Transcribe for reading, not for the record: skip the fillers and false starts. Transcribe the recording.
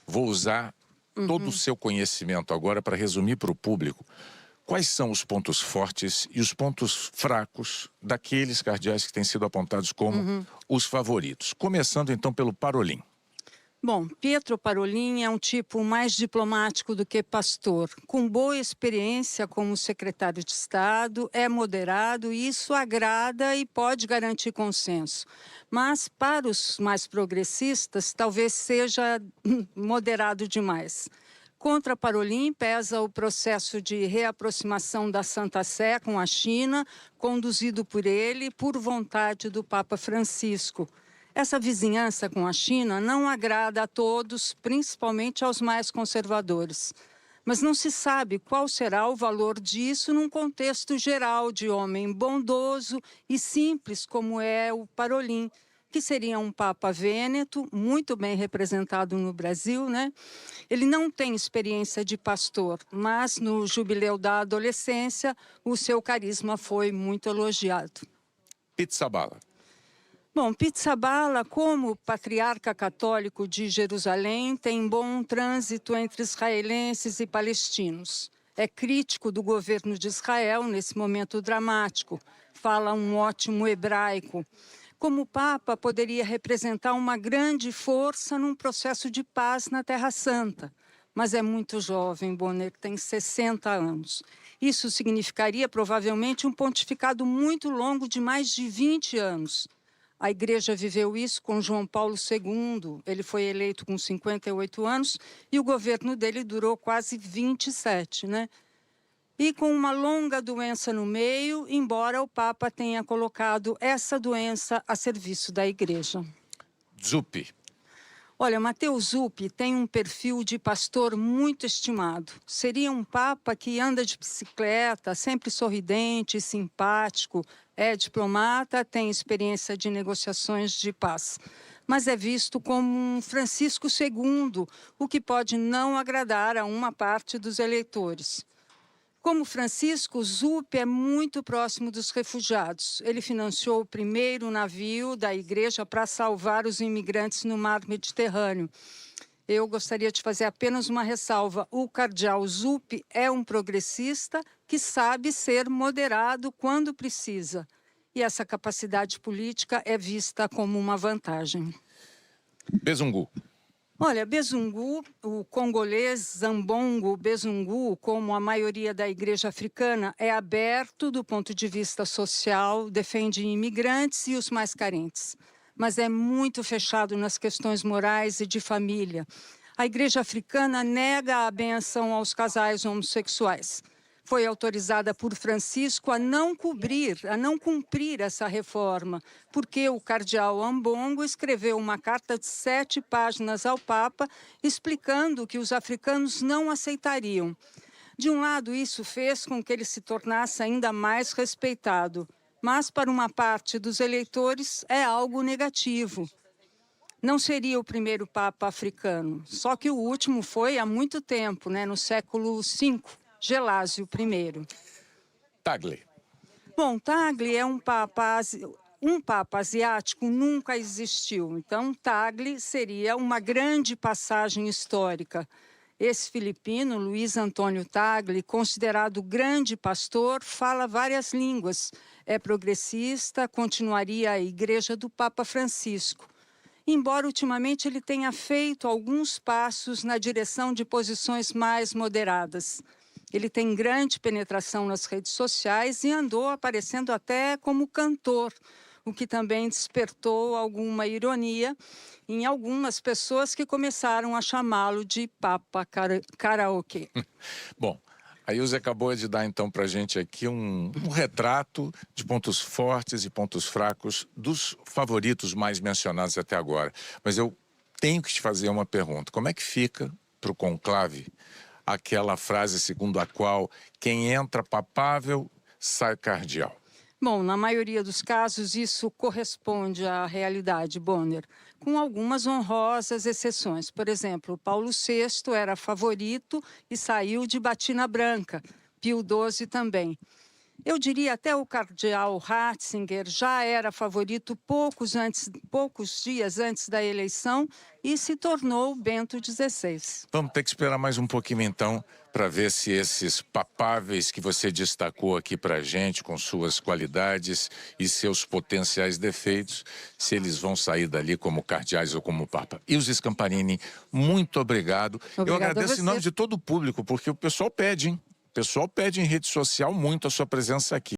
Vou usar todo o seu conhecimento agora para resumir para o público quais são os pontos fortes e os pontos fracos daqueles cardeais que têm sido apontados como os favoritos. Começando então pelo Parolin. Bom, Pietro Parolin é um tipo mais diplomático do que pastor, com boa experiência como secretário de Estado, é moderado e isso agrada e pode garantir consenso. Mas para os mais progressistas, talvez seja moderado demais. Contra Parolin pesa o processo de reaproximação da Santa Sé com a China, conduzido por ele por vontade do Papa Francisco. Essa vizinhança com a China não agrada a todos, principalmente aos mais conservadores. Mas não se sabe qual será o valor disso num contexto geral de homem bondoso e simples como é o Parolin, que seria um Papa vêneto, muito bem representado no Brasil, né? Ele não tem experiência de pastor, mas no jubileu da adolescência, o seu carisma foi muito elogiado. Pizzaballa. Bom, Pizzaballa, como patriarca católico de Jerusalém, tem bom trânsito entre israelenses e palestinos. É crítico do governo de Israel nesse momento dramático. Fala um ótimo hebraico. Como Papa, poderia representar uma grande força num processo de paz na Terra Santa. Mas é muito jovem, Bonner, tem 60 anos. Isso significaria provavelmente um pontificado muito longo de mais de 20 anos. A Igreja viveu isso com João Paulo II, ele foi eleito com 58 anos e o governo dele durou quase 27, né? E com uma longa doença no meio, embora o Papa tenha colocado essa doença a serviço da Igreja. Zuppi. Olha, Mateus Zuppi tem um perfil de pastor muito estimado. Seria um papa que anda de bicicleta, sempre sorridente, simpático, é diplomata, tem experiência de negociações de paz. Mas é visto como um Francisco II, o que pode não agradar a uma parte dos eleitores. Como Francisco, Zuppi é muito próximo dos refugiados. Ele financiou o primeiro navio da igreja para salvar os imigrantes no mar Mediterrâneo. Eu gostaria de fazer apenas uma ressalva. O cardeal Zuppi é um progressista que sabe ser moderado quando precisa. E essa capacidade política é vista como uma vantagem. Bezungu. Olha, Bezungu, o congolês Zambongo Bezungu, como a maioria da igreja africana, é aberto do ponto de vista social, defende imigrantes e os mais carentes, mas é muito fechado nas questões morais e de família. A igreja africana nega a bênção aos casais homossexuais. Foi autorizada por Francisco a não cumprir essa reforma, porque o cardeal Ambongo escreveu uma carta de 7 páginas ao Papa explicando que os africanos não aceitariam. De um lado, isso fez com que ele se tornasse ainda mais respeitado, mas para uma parte dos eleitores é algo negativo. Não seria o primeiro Papa africano, só que o último foi há muito tempo, né, no século V. Gelásio I. Tagle. Bom, Tagle é um papa asiático nunca existiu. Então, Tagle seria uma grande passagem histórica. Esse filipino, Luiz Antônio Tagle, considerado grande pastor, fala várias línguas. É progressista, continuaria a igreja do Papa Francisco. Embora ultimamente ele tenha feito alguns passos na direção de posições mais moderadas. Ele tem grande penetração nas redes sociais e andou aparecendo até como cantor, o que também despertou alguma ironia em algumas pessoas que começaram a chamá-lo de Papa Karaokê. Bom, a Ilse acabou de dar então para a gente aqui um retrato de pontos fortes e pontos fracos dos favoritos mais mencionados até agora. Mas eu tenho que te fazer uma pergunta. Como é que fica para o conclave aquela frase segundo a qual quem entra papável sai cardeal? Bom, na maioria dos casos isso corresponde à realidade, Bonner, com algumas honrosas exceções. Por exemplo, Paulo VI era favorito e saiu de batina branca, Pio XII também. Eu diria até o cardeal Ratzinger já era favorito poucos dias antes da eleição e se tornou Bento XVI. Vamos ter que esperar mais um pouquinho, então, para ver se esses papáveis que você destacou aqui para a gente, com suas qualidades e seus potenciais defeitos, se eles vão sair dali como cardeais ou como papa. Ilse Scamparini, muito obrigado. Eu Obrigada agradeço a em nome você. de todo o público, porque o pessoal pede, hein? O pessoal pede em rede social muito a sua presença aqui.